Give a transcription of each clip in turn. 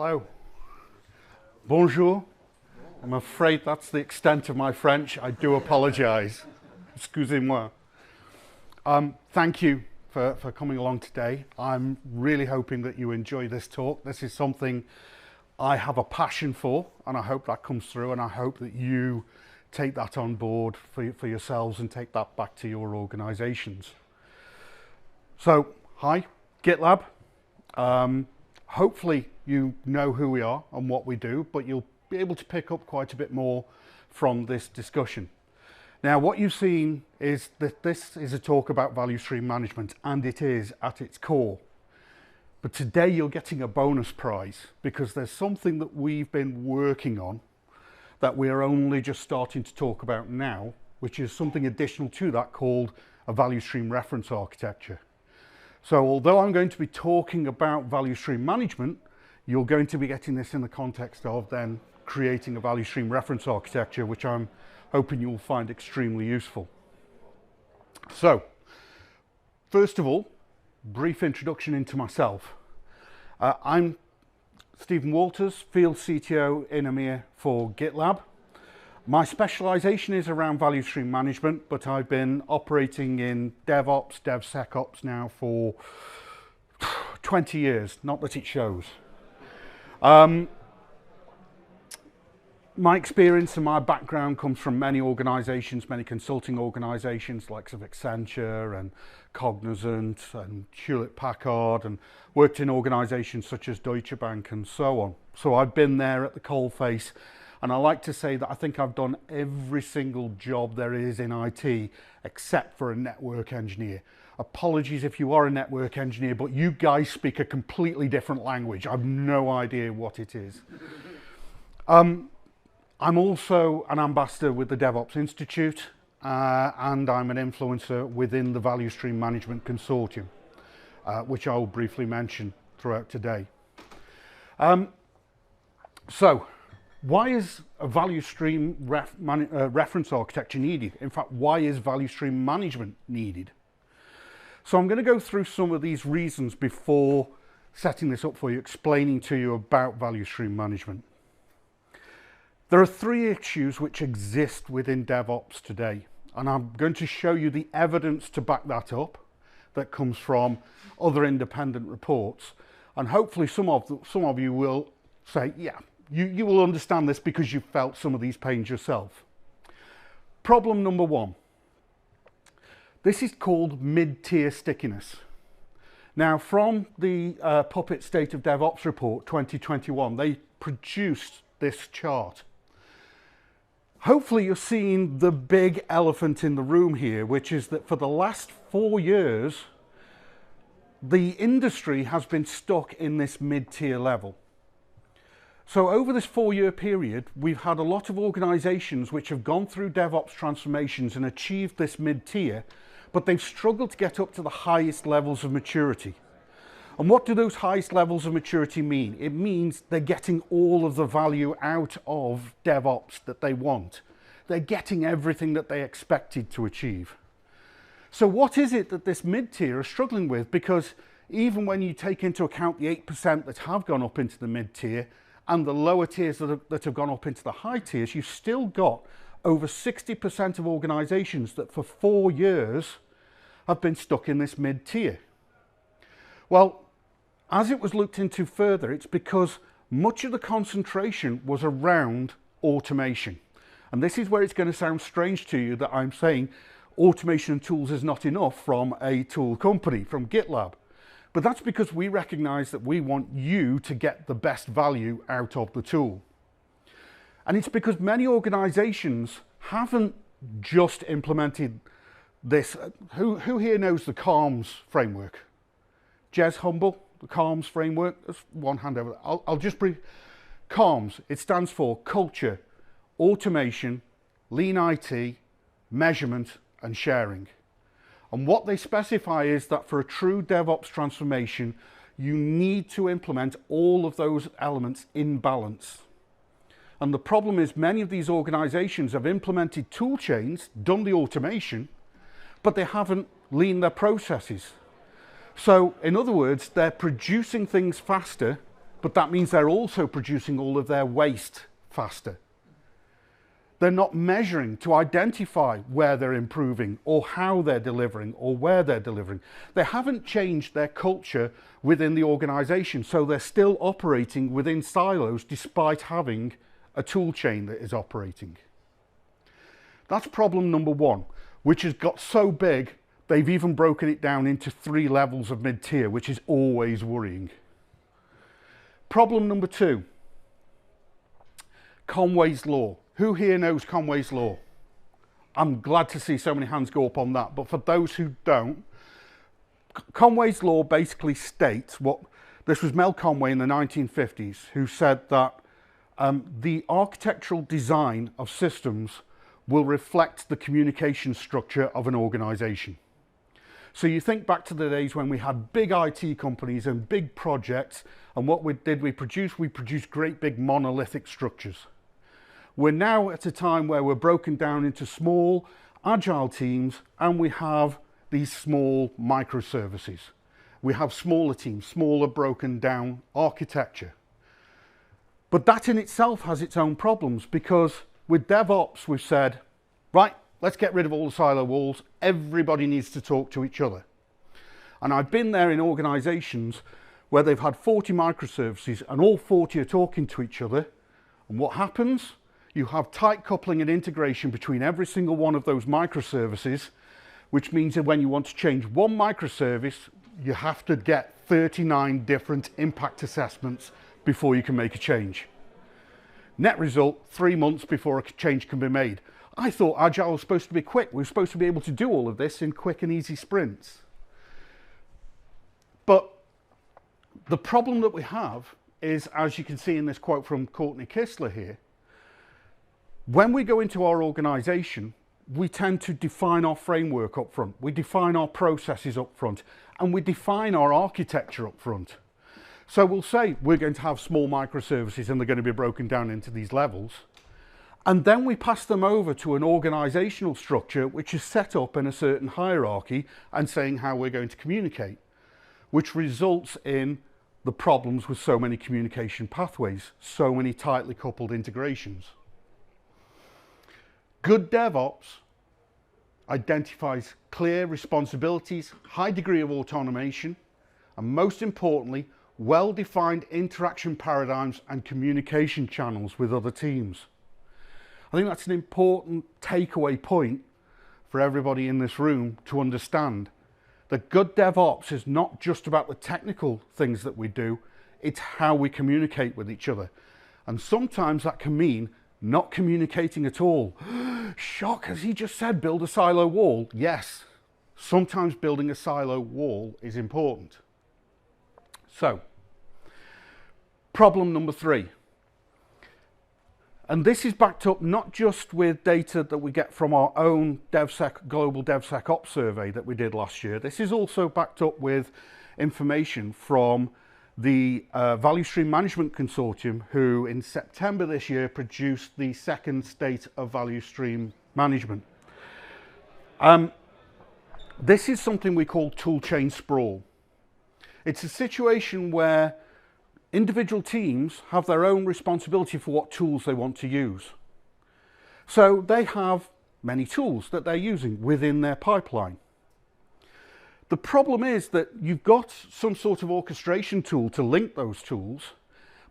Hello. Bonjour. I'm afraid that's the extent of my French. I do apologise. Excusez-moi. Thank you for coming along today. I'm really hoping that you enjoy this talk. This is something I have a passion for, and I hope that comes through, and I hope that you take that on board for yourselves and take that back to your organisations. So, hi, GitLab. Hopefully you know who we are and what we do, but you'll be able to pick up quite a bit more from this discussion. Now, what you've seen is that this is a talk about value stream management, and it is at its core. But today you're getting a bonus prize because there's something that we've been working on that we're only just starting to talk about now, which is something additional to that called a value stream reference architecture. So although I'm going to be talking about value stream management, you're going to be getting this in the context of then creating a value stream reference architecture, which I'm hoping you'll find extremely useful. So, first of all, brief introduction into myself. I'm Stephen Walters, Field CTO in EMEA for GitLab. My specialization is around value stream management, but I've been operating in DevOps, DevSecOps now for 20 years, not that it shows. My experience and my background comes from many organizations, many consulting organizations like Accenture and Cognizant and Hewlett-Packard, and worked in organizations such as Deutsche Bank and so on. So I've been there at the coalface. And I like to say that I think I've done every single job there is in IT except for a network engineer. Apologies if you are a network engineer, but you guys speak a completely different language. I've no idea what it is. I'm also an ambassador with the DevOps Institute, and I'm an influencer within the Value Stream Management Consortium, which I will briefly mention throughout today. Why is a value stream reference architecture needed? In fact, why is value stream management needed? So I'm going to go through some of these reasons before setting this up for you, explaining to you about value stream management. There are three issues which exist within DevOps today, and I'm going to show you the evidence to back that up that comes from other independent reports, and hopefully some of you will say, yeah, you will understand this because you've felt some of these pains yourself. Problem number one. This is called mid-tier stickiness. Now, from the Puppet State of DevOps report 2021, they produced this chart. Hopefully you're seeing the big elephant in the room here, which is that for the last 4 years, the industry has been stuck in this mid-tier level. So over this 4-year period, we've had a lot of organizations which have gone through DevOps transformations and achieved this mid-tier, but they've struggled to get up to the highest levels of maturity. And what do those highest levels of maturity mean? It means they're getting all of the value out of DevOps that they want. They're getting everything that they expected to achieve. So what is it that this mid-tier are struggling with? Because even when you take into account the 8% that have gone up into the mid-tier, and the lower tiers that have gone up into the high tiers, you've still got over 60% of organizations that for 4 years have been stuck in this mid-tier. Well, as it was looked into further, it's because much of the concentration was around automation. And this is where it's going to sound strange to you that I'm saying automation and tools is not enough from a tool company, from GitLab. But that's because we recognize that we want you to get the best value out of the tool. And it's because many organizations haven't just implemented this. Who here knows the CALMS framework? Jez Humble, the CALMS framework? There's one hand over there. I'll just brief. CALMS, it stands for Culture, Automation, Lean IT, Measurement and Sharing. And what they specify is that for a true DevOps transformation, you need to implement all of those elements in balance. And the problem is many of these organizations have implemented tool chains, done the automation, but they haven't leaned their processes. So in other words, they're producing things faster, but that means they're also producing all of their waste faster. They're not measuring to identify where they're improving or how they're delivering or where they're delivering. They haven't changed their culture within the organization, so they're still operating within silos despite having a tool chain that is operating. That's problem number one, which has got so big, they've even broken it down into 3 levels of mid-tier, which is always worrying. Problem number 2, Conway's Law. Who here knows Conway's Law? I'm glad to see so many hands go up on that, but for those who don't, Conway's Law basically states what, this was Mel Conway in the 1950s, who said that the architectural design of systems will reflect the communication structure of an organization. So you think back to the days when we had big IT companies and big projects, and what we produced great big monolithic structures. We're now at a time where we're broken down into small, agile teams, and we have these small microservices. We have smaller teams, smaller broken down architecture. But that in itself has its own problems, because with DevOps we've said, right, let's get rid of all the silo walls. Everybody needs to talk to each other. And I've been there in organizations where they've had 40 microservices and all 40 are talking to each other. And what happens? You have tight coupling and integration between every single one of those microservices, which means that when you want to change one microservice, you have to get 39 different impact assessments before you can make a change. Net result, 3 months before a change can be made. I thought Agile was supposed to be quick. We were supposed to be able to do all of this in quick and easy sprints. But the problem that we have is, as you can see in this quote from Courtney Kistler here, when we go into our organization, we tend to define our framework up front. We define our processes up front, and we define our architecture up front. So we'll say we're going to have small microservices and they're going to be broken down into these levels. And then we pass them over to an organizational structure which is set up in a certain hierarchy and saying how we're going to communicate, which results in the problems with so many communication pathways, so many tightly coupled integrations. Good DevOps identifies clear responsibilities, high degree of automation, and most importantly, well-defined interaction paradigms and communication channels with other teams. I think that's an important takeaway point for everybody in this room to understand that good DevOps is not just about the technical things that we do, it's how we communicate with each other. And sometimes that can mean not communicating at all. Shock, as he just said, build a silo wall. Yes, sometimes building a silo wall is important. So, problem number 3. And this is backed up not just with data that we get from our own global DevSecOps survey that we did last year. This is also backed up with information from the Value Stream Management Consortium, who in September this year produced the second state of value stream management. This is something we call toolchain sprawl. It's a situation where individual teams have their own responsibility for what tools they want to use. So they have many tools that they're using within their pipeline. The problem is that you've got some sort of orchestration tool to link those tools,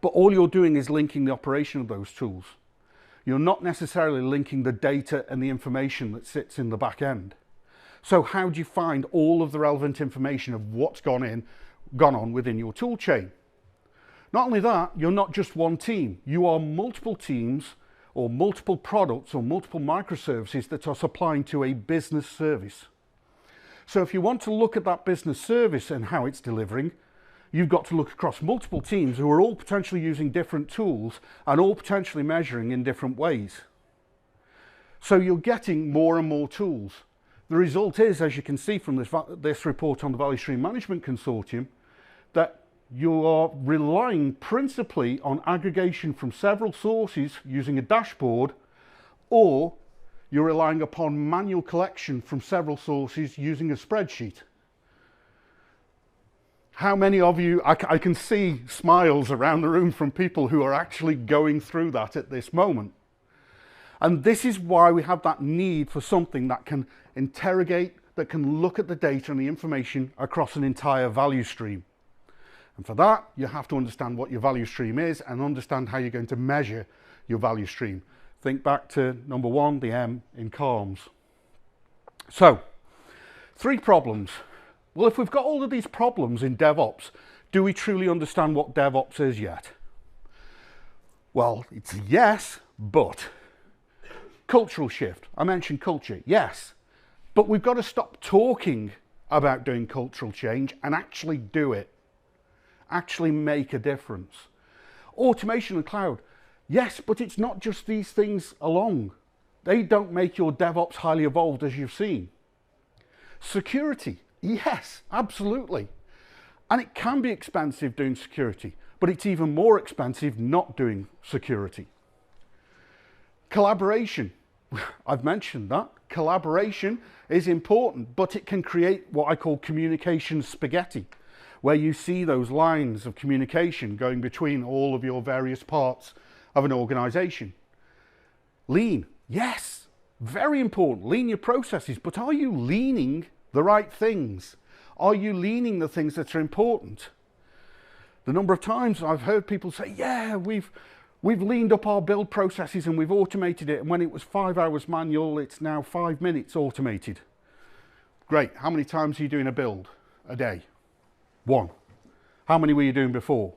but all you're doing is linking the operation of those tools. You're not necessarily linking the data and the information that sits in the back end. So how do you find all of the relevant information of what's gone on within your tool chain? Not only that, you're not just one team. You are multiple teams or multiple products or multiple microservices that are supplying to a business service. So if you want to look at that business service and how it's delivering, you've got to look across multiple teams who are all potentially using different tools and all potentially measuring in different ways. So you're getting more and more tools. The result is, as you can see from this report on the Value Stream Management Consortium, that you are relying principally on aggregation from several sources using a dashboard, or you're relying upon manual collection from several sources using a spreadsheet. How many of you, I can see smiles around the room from people who are actually going through that at this moment. And this is why we have that need for something that can interrogate, that can look at the data and the information across an entire value stream. And for that, you have to understand what your value stream is and understand how you're going to measure your value stream. Think back to number 1, the M in comms. So, 3 problems. Well, if we've got all of these problems in DevOps, do we truly understand what DevOps is yet? Well, it's a yes, but. Cultural shift. I mentioned culture, yes. But we've got to stop talking about doing cultural change and actually do it. Actually make a difference. Automation and cloud. Yes, but it's not just these things alone. They don't make your DevOps highly evolved, as you've seen. Security. Yes, absolutely. And it can be expensive doing security, but it's even more expensive not doing security. Collaboration. I've mentioned that. Collaboration is important, but it can create what I call communication spaghetti, where you see those lines of communication going between all of your various parts of an organization. Lean. Yes, very important. Lean your processes, but are you leaning the right things? Are you leaning the things that are important? The number of times I've heard people say, yeah, we've leaned up our build processes and we've automated it, and when it was 5 hours manual, it's now 5 minutes automated. Great. How many times are you doing a build a day? 1. How many were you doing before?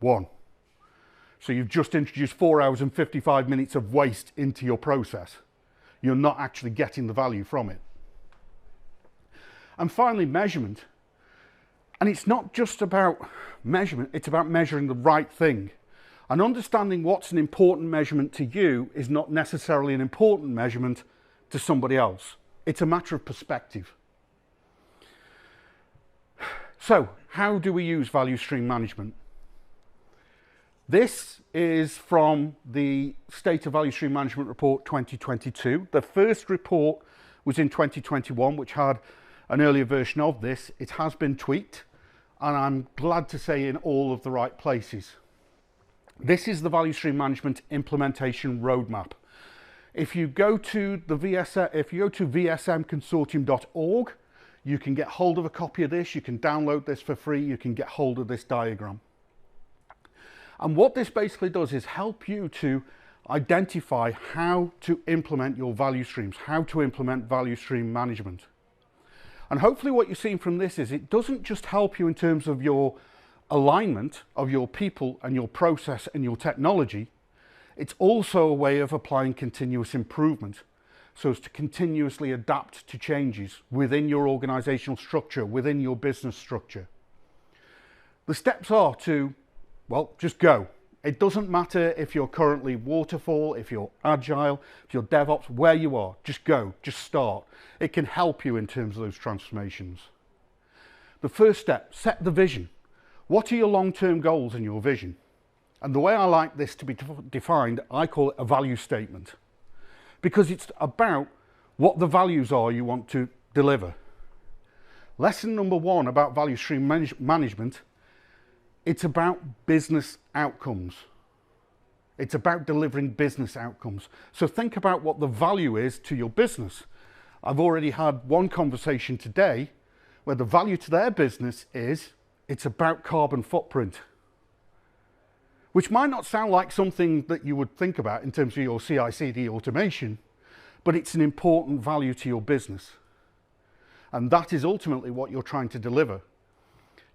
1. So you've just introduced 4 hours and 55 minutes of waste into your process. You're not actually getting the value from it. And finally, measurement. And it's not just about measurement, it's about measuring the right thing. And understanding what's an important measurement to you is not necessarily an important measurement to somebody else. It's a matter of perspective. So, how do we use value stream management? This is from the State of Value Stream Management Report 2022. The first report was in 2021, which had an earlier version of this. It has been tweaked, and I'm glad to say in all of the right places. This is the Value Stream Management Implementation Roadmap. If you go to vsmconsortium.org, you can get hold of a copy of this. You can download this for free. You can get hold of this diagram. And what this basically does is help you to identify how to implement your value streams, how to implement value stream management. And hopefully what you're seeing from this is it doesn't just help you in terms of your alignment of your people and your process and your technology. It's also a way of applying continuous improvement so as to continuously adapt to changes within your organizational structure, within your business structure. The steps are to, well, just go. It doesn't matter if you're currently waterfall, if you're agile, if you're DevOps, where you are, just go, just start. It can help you in terms of those transformations. The first step, set the vision. What are your long-term goals in your vision? And the way I like this to be defined, I call it a value statement, because it's about what the values are you want to deliver. Lesson number 1 about value stream management, it's about business outcomes. It's about delivering business outcomes. So think about what the value is to your business. I've already had one conversation today where the value to their business is it's about carbon footprint, which might not sound like something that you would think about in terms of your CI/CD automation, but it's an important value to your business. And that is ultimately what you're trying to deliver.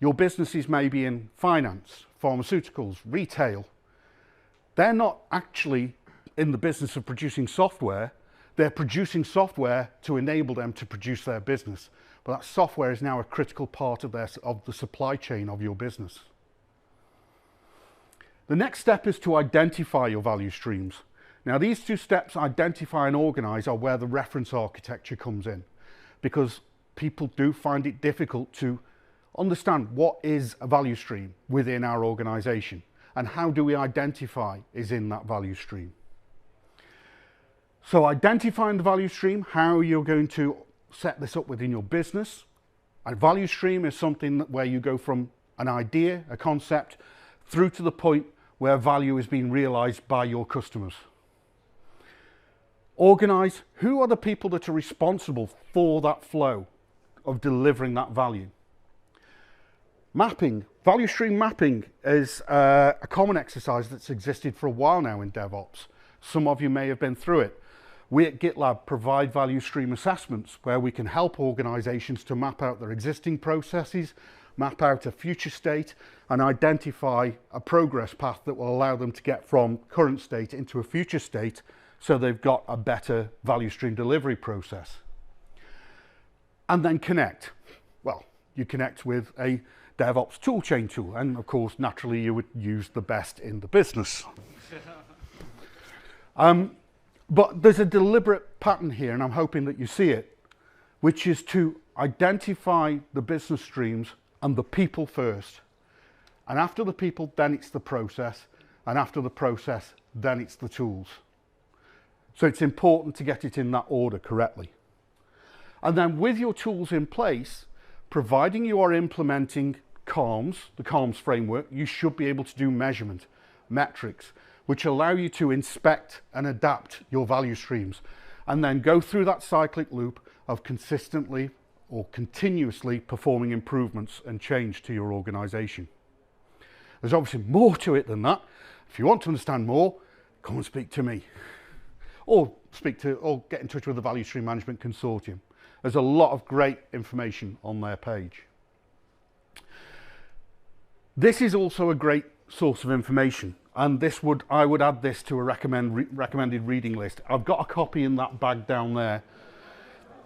Your businesses may be in finance, pharmaceuticals, retail. They're not actually in the business of producing software. They're producing software to enable them to produce their business. But that software is now a critical part of the supply chain of your business. The next step is to identify your value streams. Now, these 2 steps, identify and organize, are where the reference architecture comes in, because people do find it difficult to understand what is a value stream within our organization and how do we identify is in that value stream. So identifying the value stream, how you're going to set this up within your business, A value stream is something where you go from an idea, a concept, through to the point where value is being realized by your customers. Organize who are the people that are responsible for that flow of delivering that value. Mapping, value stream mapping is a common exercise that's existed for a while now in DevOps. Some of you may have been through it. We at GitLab provide value stream assessments where we can help organizations to map out their existing processes, map out a future state, and identify a progress path that will allow them to get from current state into a future state so they've got a better value stream delivery process. And then connect. Well, you connect with a DevOps toolchain tool, and of course, naturally, you would use the best in the business. But there's a deliberate pattern here, and I'm hoping that you see it, which is to identify the business streams and the people first. And after the people, then it's the process. And after the process, then it's the tools. So it's important to get it in that order correctly. And then with your tools in place, providing you are implementing CALMs, the CALMs framework, you should be able to do measurement, metrics, which allow you to inspect and adapt your value streams, and then go through that cyclic loop of consistently or continuously performing improvements and change to your organization. There's obviously more to it than that. If you want to understand more, come and speak to me. Or get in touch with the Value Stream Management Consortium. There's a lot of great information on their page. This is also a great source of information, and I would add this to a recommended reading list. I've got a copy in that bag down there.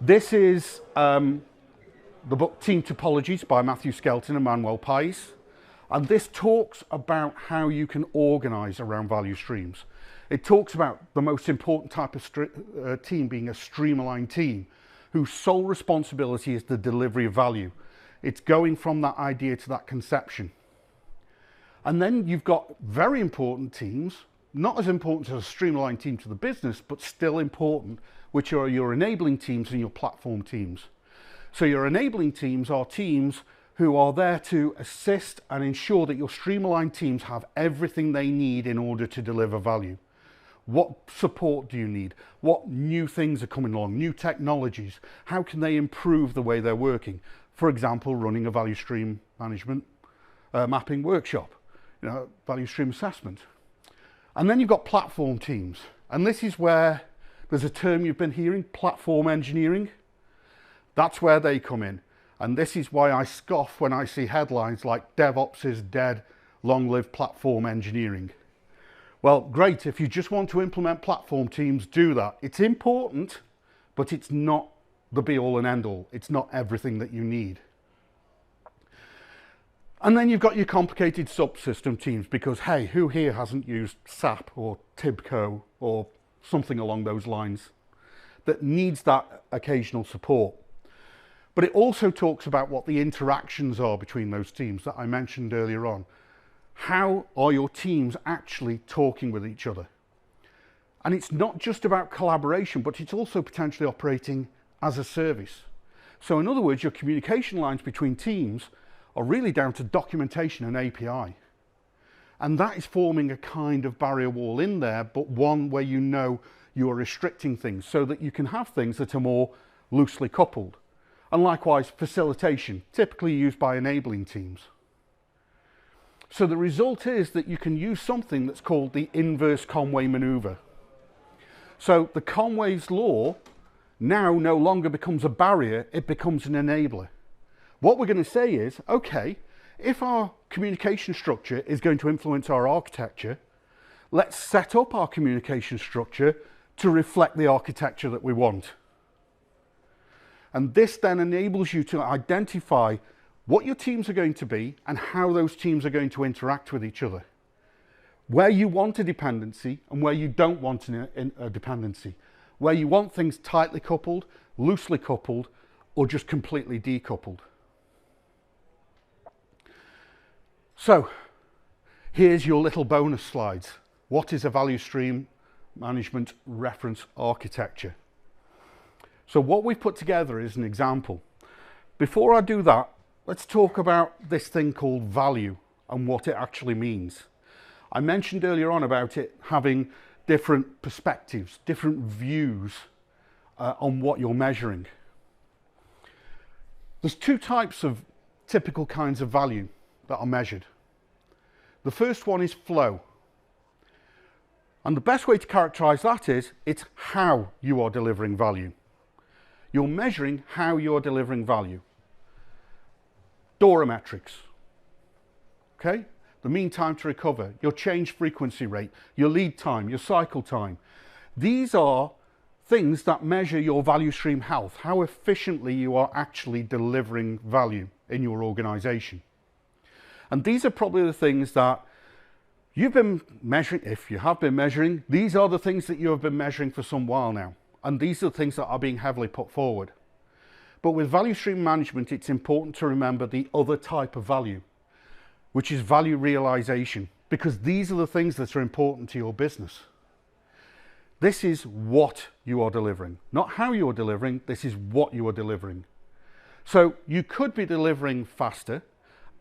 This is the book Team Topologies by Matthew Skelton and Manuel Pais, and this talks about how you can organize around value streams. It talks about the most important type of team being a streamlined team whose sole responsibility is the delivery of value. It's going from that idea to that conception. And then you've got very important teams, not as important as a streamlined team to the business, but still important, which are your enabling teams and your platform teams. So your enabling teams are teams who are there to assist and ensure that your streamlined teams have everything they need in order to deliver value. What support do you need? What new things are coming along? New technologies? How can they improve the way they're working? For example, running a value stream management mapping workshop, value stream assessment. And then you've got platform teams. And this is where there's a term you've been hearing, platform engineering. That's where they come in. And this is why I scoff when I see headlines like DevOps is dead, long live platform engineering. Well, great, if you just want to implement platform teams, do that. It's important, but it's not the be-all and end-all. It's not everything that you need. And then you've got your complicated subsystem teams, because, hey, who here hasn't used SAP or TIBCO or something along those lines that needs that occasional support? But it also talks about what the interactions are between those teams that I mentioned earlier on. How are your teams actually talking with each other? And it's not just about collaboration, but it's also potentially operating as a service. So in other words, your communication lines between teams are really down to documentation and API. And that is forming a kind of barrier wall in there, but one where you know you are restricting things so that you can have things that are more loosely coupled. And likewise, facilitation, typically used by enabling teams. So the result is that you can use something that's called the inverse Conway maneuver. So the Conway's law now no longer becomes a barrier, it becomes an enabler. What we're going to say is, okay, if our communication structure is going to influence our architecture, let's set up our communication structure to reflect the architecture that we want. And this then enables you to identify what your teams are going to be and how those teams are going to interact with each other. Where you want a dependency and where you don't want a dependency. Where you want things tightly coupled, loosely coupled, or just completely decoupled. So, here's your little bonus slides. What is a value stream management reference architecture? So what we've put together is an example. Before I do that, let's talk about this thing called value and what it actually means. I mentioned earlier on about it having different perspectives, different views on what you're measuring. There's two types of typical kinds of value that are measured. The first one is flow. And the best way to characterize that is it's how you are delivering value. You're measuring how you're delivering value. DORA metrics, okay? The mean time to recover, your change frequency rate, your lead time, your cycle time. These are things that measure your value stream health, how efficiently you are actually delivering value in your organization. And these are probably the things that you've been measuring. If you have been measuring, these are the things that you have been measuring for some while now. And these are the things that are being heavily put forward. But with value stream management, it's important to remember the other type of value, which is value realization, because these are the things that are important to your business. This is what you are delivering, not how you are delivering, this is what you are delivering. So you could be delivering faster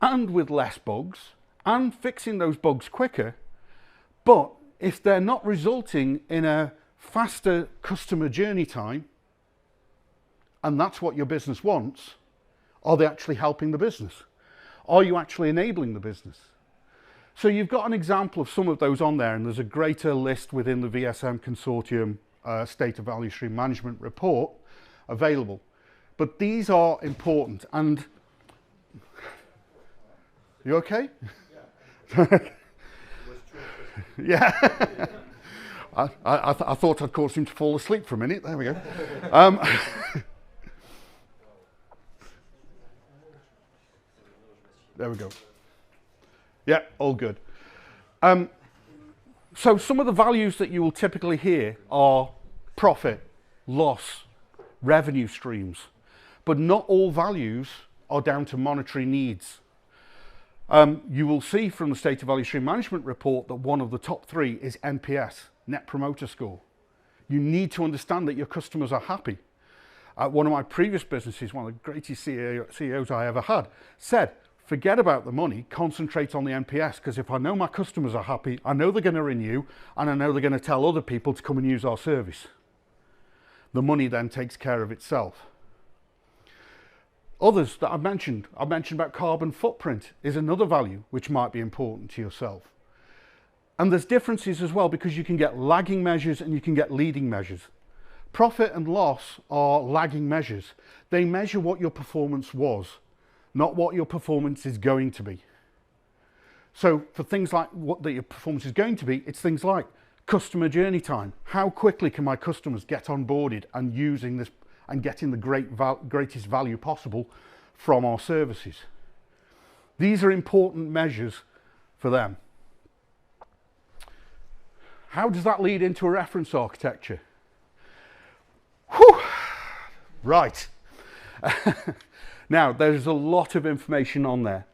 and with less bugs and fixing those bugs quicker, but if they're not resulting in a faster customer journey time, and that's what your business wants, are they actually helping the business? Are you actually enabling the business? So you've got an example of some of those on there, and there's a greater list within the VSM Consortium State of Value Stream Management report available. But these are important. And you okay? Yeah. Yeah. I thought I'd caused him to fall asleep for a minute. There we go. There we go. Yeah, all good. So some of the values that you will typically hear are profit, loss, revenue streams, but not all values are down to monetary needs. You will see from the State of Value Stream Management report that one of the top three is NPS, Net Promoter Score. You need to understand that your customers are happy. One of my previous businesses, one of the greatest CEOs I ever had, said, forget about the money, concentrate on the NPS, because if I know my customers are happy, I know they're going to renew, and I know they're going to tell other people to come and use our service. The money then takes care of itself. Others that I've mentioned about carbon footprint is another value which might be important to yourself. And there's differences as well, because you can get lagging measures and you can get leading measures. Profit and loss are lagging measures. They measure what your performance was, not what your performance is going to be. So for things like what your performance is going to be, it's things like customer journey time. How quickly can my customers get onboarded and using this and getting the greatest value possible from our services? These are important measures for them. How does that lead into a reference architecture? Whew. Right. Now, there's a lot of information on there,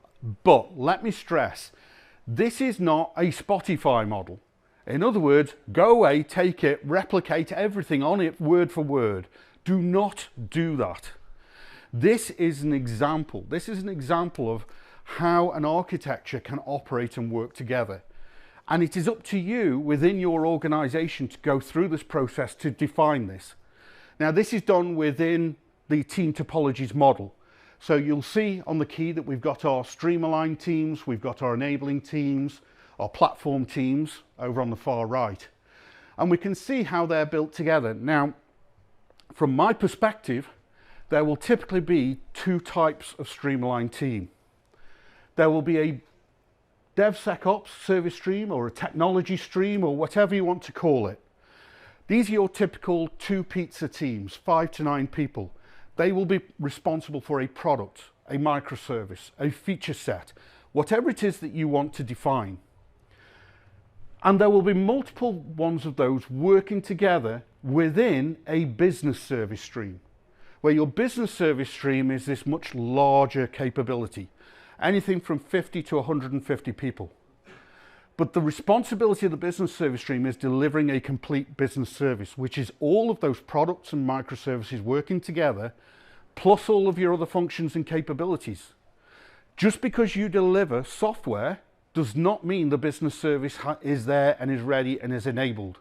but let me stress, this is not a Spotify model. In other words, go away, take it, replicate everything on it word for word. Do not do that. This is an example. This is an example of how an architecture can operate and work together. And it is up to you within your organization to go through this process to define this. Now, this is done within the team topologies model. So you'll see on the key that we've got our stream-aligned teams, we've got our enabling teams, our platform teams over on the far right. And we can see how they're built together. Now, from my perspective, there will typically be two types of stream-aligned team. There will be a DevSecOps service stream or a technology stream or whatever you want to call it. These are your typical two-pizza teams, 5 to 9 people. They will be responsible for a product, a microservice, a feature set, whatever it is that you want to define. And there will be multiple ones of those working together within a business service stream, where your business service stream is this much larger capability, anything from 50 to 150 people. But the responsibility of the business service stream is delivering a complete business service, which is all of those products and microservices working together plus all of your other functions and capabilities. Just because you deliver software does not mean the business service is there and is ready and is enabled.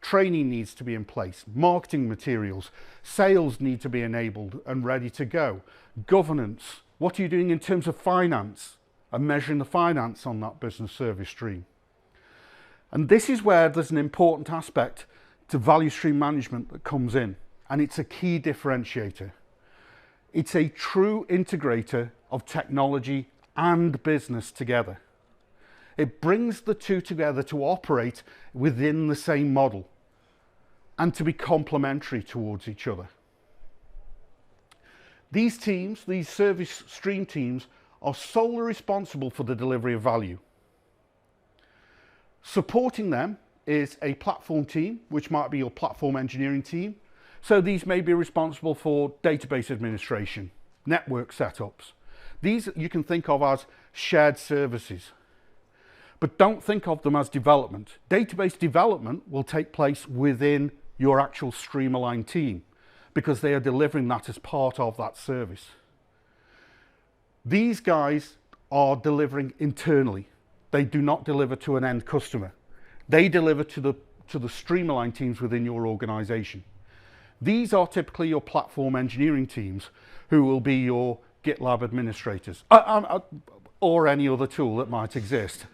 Training needs to be in place, marketing materials, sales need to be enabled and ready to go. Governance, what are you doing in terms of finance and measuring the finance on that business service stream? And this is where there's an important aspect to value stream management that comes in, and it's a key differentiator. It's a true integrator of technology and business together. It brings the two together to operate within the same model and to be complementary towards each other. These teams, these service stream teams, are solely responsible for the delivery of value. Supporting them is a platform team, which might be your platform engineering team. So these may be responsible for database administration, network setups. These you can think of as shared services. But don't think of them as development. Database development will take place within your actual stream-aligned team because they are delivering that as part of that service. These guys are delivering internally. They do not deliver to an end customer. They deliver to the stream-aligned teams within your organization. These are typically your platform engineering teams who will be your GitLab administrators or any other tool that might exist.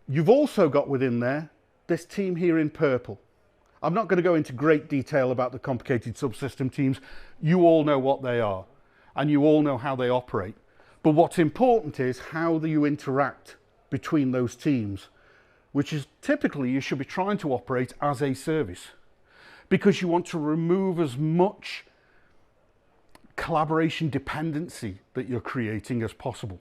You've also got within there this team here in purple. I'm not going to go into great detail about the complicated subsystem teams. You all know what they are and you all know how they operate. But what's important is how do you interact between those teams, which is typically you should be trying to operate as a service because you want to remove as much collaboration dependency that you're creating as possible.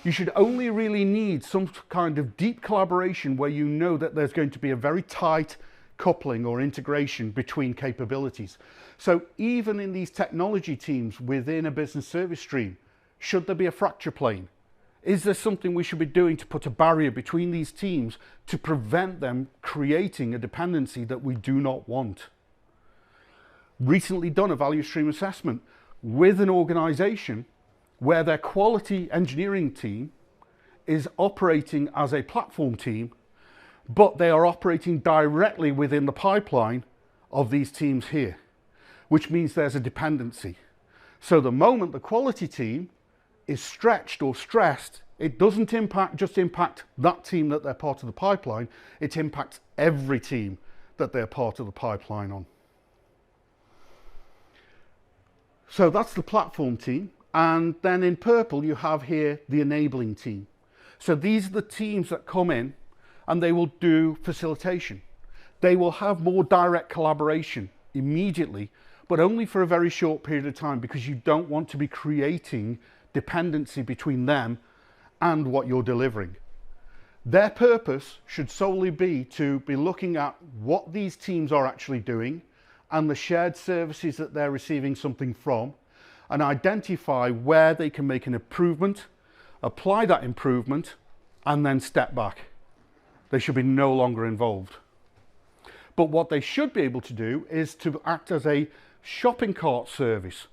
You should only really need some kind of deep collaboration where you know that there's going to be a very tight coupling or integration between capabilities. So even in these technology teams within a business service stream, should there be a fracture plane? Is there something we should be doing to put a barrier between these teams to prevent them creating a dependency that we do not want? Recently done a value stream assessment with an organization where their quality engineering team is operating as a platform team, but they are operating directly within the pipeline of these teams here, which means there's a dependency. So the moment the quality team is stretched or stressed, it doesn't just impact that team that they're part of the pipeline, it impacts every team that they're part of the pipeline on. So that's the platform team. And then in purple, you have here the enabling team. So these are the teams that come in and they will do facilitation. They will have more direct collaboration immediately, but only for a very short period of time because you don't want to be creating dependency between them and what you're delivering. Their purpose should solely be to be looking at what these teams are actually doing and the shared services that they're receiving something from, and identify where they can make an improvement, apply that improvement, and then step back. They should be no longer involved. But what they should be able to do is to act as a shopping cart service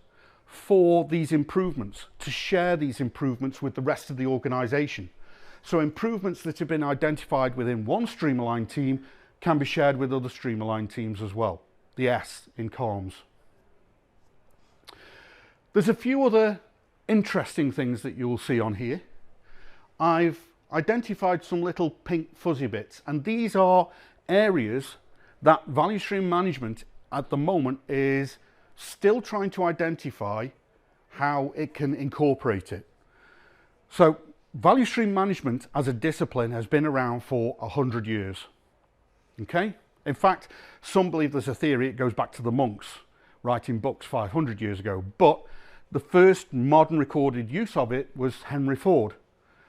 for these improvements, to share these improvements with the rest of the organization. So improvements that have been identified within one stream-aligned team can be shared with other stream-aligned teams as well, the S in comms. There's a few other interesting things that you'll see on here. I've identified some little pink fuzzy bits, and these are areas that value stream management at the moment is still trying to identify how it can incorporate it. So value stream management as a discipline has been around for 100 years. Okay? In fact, some believe there's a theory it goes back to the monks writing books 500 years ago, but the first modern recorded use of it was Henry Ford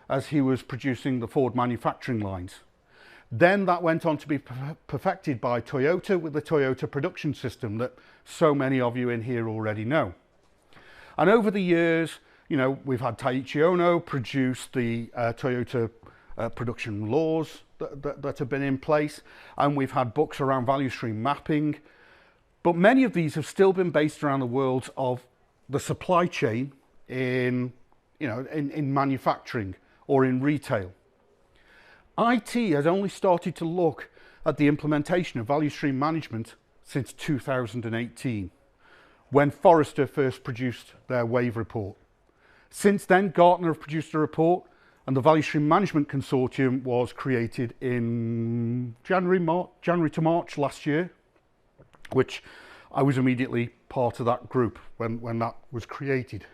as he was producing the Ford manufacturing lines. Then that went on to be perfected by Toyota with the Toyota production system that so many of you in here already know. And over the years, you know, we've had Taiichi Ohno produce the Toyota production laws that have been in place, and we've had books around value stream mapping. But many of these have still been based around the worlds of the supply chain in, in manufacturing or in retail. IT has only started to look at the implementation of value stream management since 2018, when Forrester first produced their WAVE report. Since then, Gartner have produced a report, and the Value Stream Management Consortium was created in January to March last year, which I was immediately part of that group when that was created.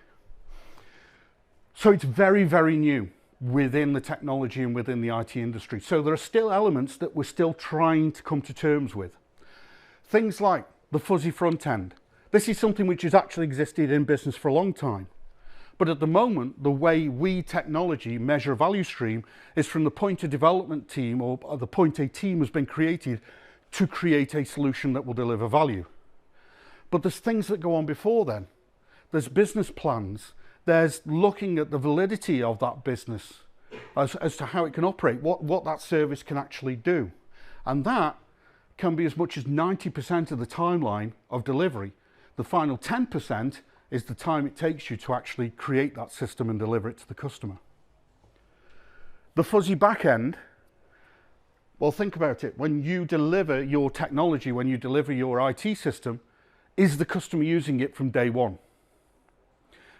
So it's very, very new within the technology and within the IT industry. So there are still elements that we're still trying to come to terms with. Things like the fuzzy front end. This is something which has actually existed in business for a long time. But at the moment, the way we technology measure a value stream is from the point a development team or the point a team has been created to create a solution that will deliver value. But there's things that go on before then. There's business plans. There's looking at the validity of that business as to how it can operate, what that service can actually do. And that can be as much as 90% of the timeline of delivery. The final 10% is the time it takes you to actually create that system and deliver it to the customer. The fuzzy back end, well, think about it. When you deliver your technology, when you deliver your IT system, is the customer using it from day one?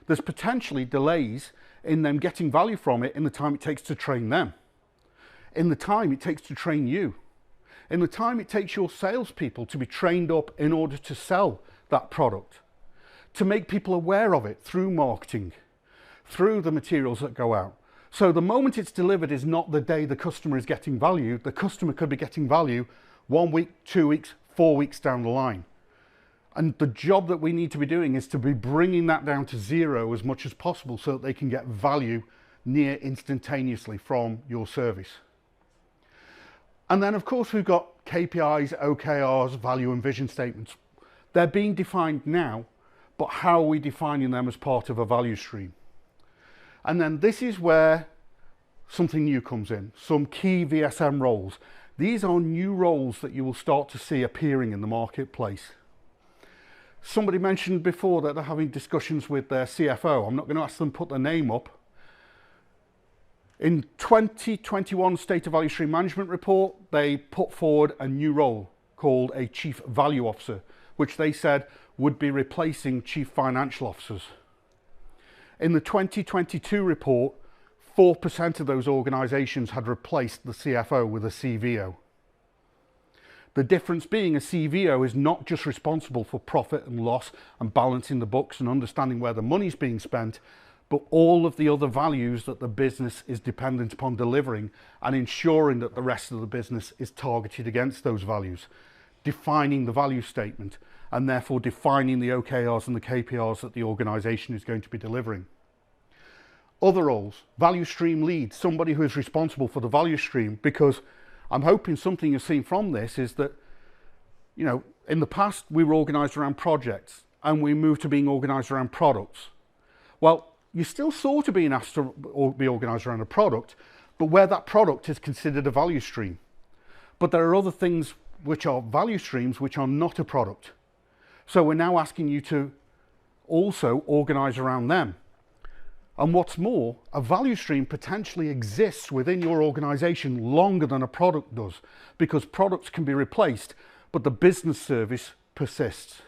There's potentially delays in them getting value from it in the time it takes to train them, in the time it takes to train you, in the time it takes your salespeople to be trained up in order to sell that product, to make people aware of it through marketing, through the materials that go out. So the moment it's delivered is not the day the customer is getting value. The customer could be getting value 1 week, 2 weeks, 4 weeks down the line. And the job that we need to be doing is to be bringing that down to zero as much as possible so that they can get value near instantaneously from your service. And then of course we've got KPIs, OKRs, value and vision statements. They're being defined now, but how are we defining them as part of a value stream? And then this is where something new comes in, some key VSM roles. These are new roles that you will start to see appearing in the marketplace. Somebody mentioned before that they're having discussions with their CFO. I'm not going to ask them to put their name up. In 2021 State of Value Stream Management report, they put forward a new role called a Chief Value Officer, which they said would be replacing Chief Financial Officers. In the 2022 report, 4% of those organisations had replaced the CFO with a CVO. The difference being a CVO is not just responsible for profit and loss and balancing the books and understanding where the money's being spent, but all of the other values that the business is dependent upon delivering and ensuring that the rest of the business is targeted against those values, defining the value statement and therefore defining the OKRs and the KPIs that the organisation is going to be delivering. Other roles, value stream lead, somebody who is responsible for the value stream, because I'm hoping something you've seen from this is that, in the past we were organised around projects and we moved to being organised around products. Well, you're still sort of being asked to be organised around a product, but where that product is considered a value stream. But there are other things which are value streams which are not a product. So we're now asking you to also organise around them. And what's more, a value stream potentially exists within your organisation longer than a product does, because products can be replaced, but the business service persists.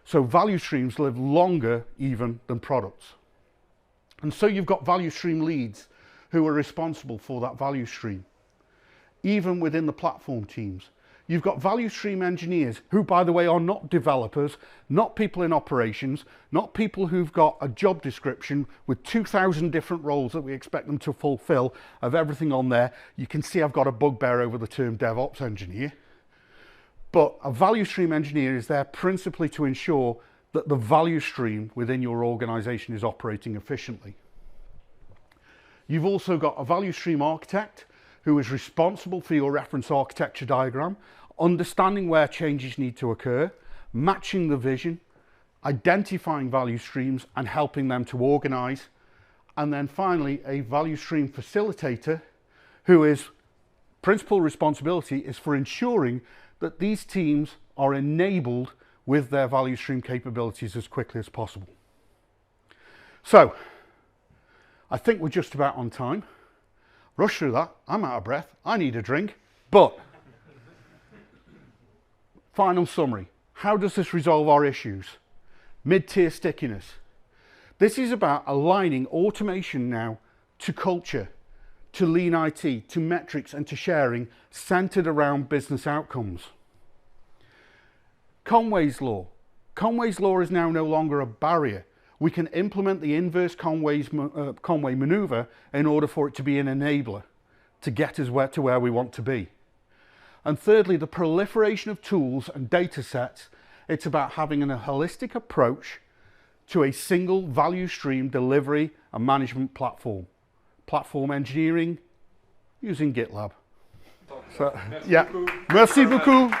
So value streams live longer even than products. And so you've got value stream leads who are responsible for that value stream, even within the platform teams. You've got value stream engineers who, by the way, are not developers, not people in operations, not people who've got a job description with 2,000 different roles that we expect them to fulfill of everything on there. You can see I've got a bugbear over the term DevOps engineer. But a value stream engineer is there principally to ensure that the value stream within your organization is operating efficiently. You've also got a value stream architect who is responsible for your reference architecture diagram, understanding where changes need to occur, matching the vision, identifying value streams and helping them to organize. And then finally, a value stream facilitator who is principal responsibility is for ensuring that these teams are enabled with their value stream capabilities as quickly as possible. So, I think we're just about on time. Rush through that. I'm out of breath. I need a drink. But, final summary. How does this resolve our issues? Mid-tier stickiness. This is about aligning automation now to culture, to lean IT, to metrics and to sharing centered around business outcomes. Conway's law. Conway's law is now no longer a barrier. We can implement the inverse Conway maneuver in order for it to be an enabler to get us to where we want to be. And thirdly, the proliferation of tools and data sets. It's about having a holistic approach to a single value stream delivery and management platform. Platform engineering using GitLab. So, yeah, merci beaucoup.